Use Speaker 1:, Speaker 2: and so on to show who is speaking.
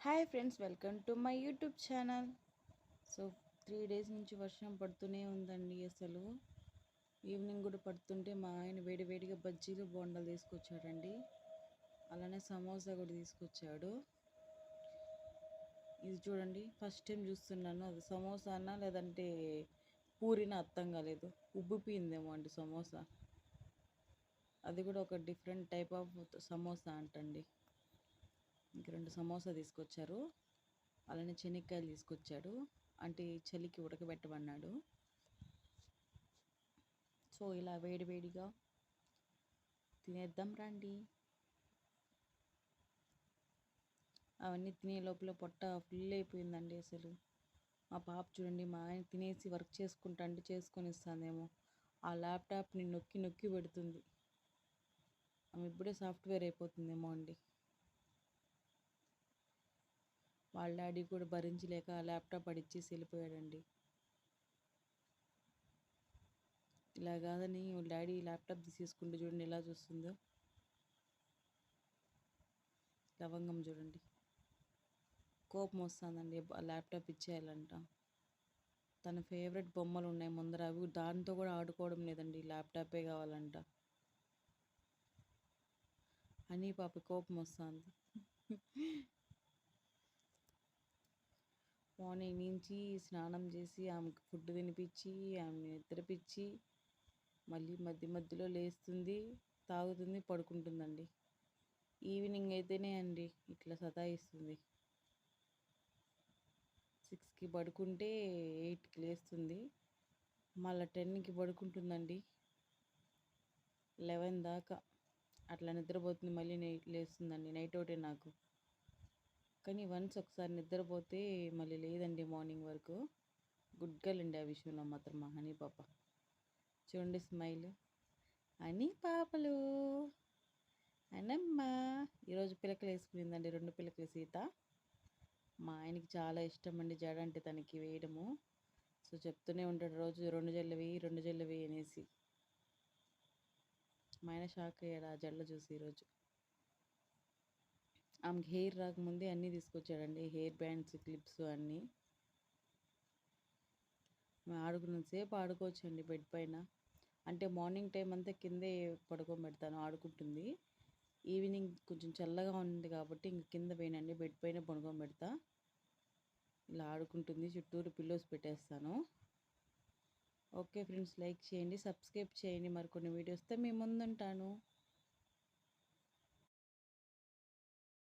Speaker 1: Hi friends, welcome to my YouTube channel. So 3 days నుంచి వర్షం పడుతూనే ఉందండి. అసలు ఈవినింగ్ కూడా పడుతుంటే మా ఆయన వేడివేడిగా బజ్జీలు బోండాలు తీసుకొచ్చాడండి. అలానే సమోసా కూడా తీసుకొచ్చాడు. ఇది చూడండి, ఫస్ట్ టైం చూస్తున్నాను. అది సమోసానా లేదంటే పూరినా అర్థం కాలేదు. ఉబ్బిపోయిందేమో అండి సమోసా. అది కూడా ఒక డిఫరెంట్ టైప్ ఆఫ్ సమోసా అంటండి. ఇంక 2 సమోసా తీసుకొచ్చారు. అలానే శనక్కాయలు తీసుకొచ్చాడు. అంటే చలికి ఉడకబెట్టమన్నాడు. సో ఇలా వేడివేడిగా తినేద్దాం రండి. అవన్నీ తినే లోపల పొట్ట ఫుల్ అయిపోయిందండి. అసలు మా పాప చూడండి, మా ఆయన తినేసి వర్క్ చేసుకుంటా అంటే చేసుకొని ఇస్తానేమో ఆ ల్యాప్టాప్ని నొక్కి నొక్కి పెడుతుంది. ఆమె ఇప్పుడే సాఫ్ట్వేర్ అయిపోతుందేమో అండి. వాళ్ళ డాడీ కూడా భరించలేక ఆ ల్యాప్టాప్ అడిచ్చేసి వెళ్ళిపోయాడండి. ఇలా కాదని వాళ్ళ డాడీ ల్యాప్టాప్ తీసేసుకుంటూ చూడండి ఎలా చూస్తుందో. లవంగం చూడండి, కోపం వస్తుందండి. ల్యాప్టాప్ ఇచ్చేయాలంట. తన ఫేవరెట్ బొమ్మలు ఉన్నాయి ముందర, అవి దాంతో కూడా ఆడుకోవడం లేదండి, ల్యాప్టాపే కావాలంట అని పాప కోపం వస్తుంది. మార్నింగ్ నుంచి స్నానం చేసి ఆమెకు ఫుడ్ తినిపించి ఆమె నిద్రపించి మళ్ళీ మధ్య మధ్యలో లేస్తుంది, తాగుతుంది, పడుకుంటుందండి. ఈవినింగ్ అయితేనే అండి ఇట్లా సతాయిస్తుంది. 6కి పడుకుంటే 8కి లేస్తుంది. మళ్ళీ 10కి పడుకుంటుందండి. 11 దాకా అట్లా నిద్రపోతుంది. మళ్ళీ లేస్తుందండి. నైట్ ఒకటే నాకు. కానీ వన్స్ ఒకసారి నిద్రపోతే మళ్ళీ లేదండి మార్నింగ్ వరకు. గుడ్ గర్ల్ అండి ఆ విషయంలో మాత్రం మా హనీ పాప. చూడండి స్మైల్. హనీ పాపలు అనమ్మ. ఈరోజు పిలకలు వేసుకునిందండి, 2 పిలకలు సీత. మా ఆయనకి చాలా ఇష్టం అండి జడ అంటే తనకి వేయడము. సో చెప్తూనే ఉంటాడు రోజు 2 జడలు వేయి 2 జడలు వేయి అనేసి. మా ఆయన షాక్ అయ్యాడు ఆ జడలు చూసి ఈరోజు. ఆమెకి హెయిర్ రాకముందే అన్నీ తీసుకొచ్చాడండి, హెయిర్ బ్యాండ్స్, క్లిప్స్ అన్నీ. మేము ఆడుకున్నంతసేపు ఆడుకోవచ్చండి బెడ్ పైన. అంటే మార్నింగ్ టైం అంతా కిందే పడుకోబెడతాను, ఆడుకుంటుంది. ఈవినింగ్ కొంచెం చల్లగా ఉంది కాబట్టి ఇంక కింద పోయినండి, బెడ్ పైన పడుకోబెడతా. ఇలా ఆడుకుంటుంది, చుట్టూరు పిల్లోస్ పెట్టేస్తాను. ఓకే ఫ్రెండ్స్, లైక్ చేయండి, సబ్స్క్రైబ్ చేయండి. మరికొన్ని వీడియోస్తో మీ ముందుంటాను.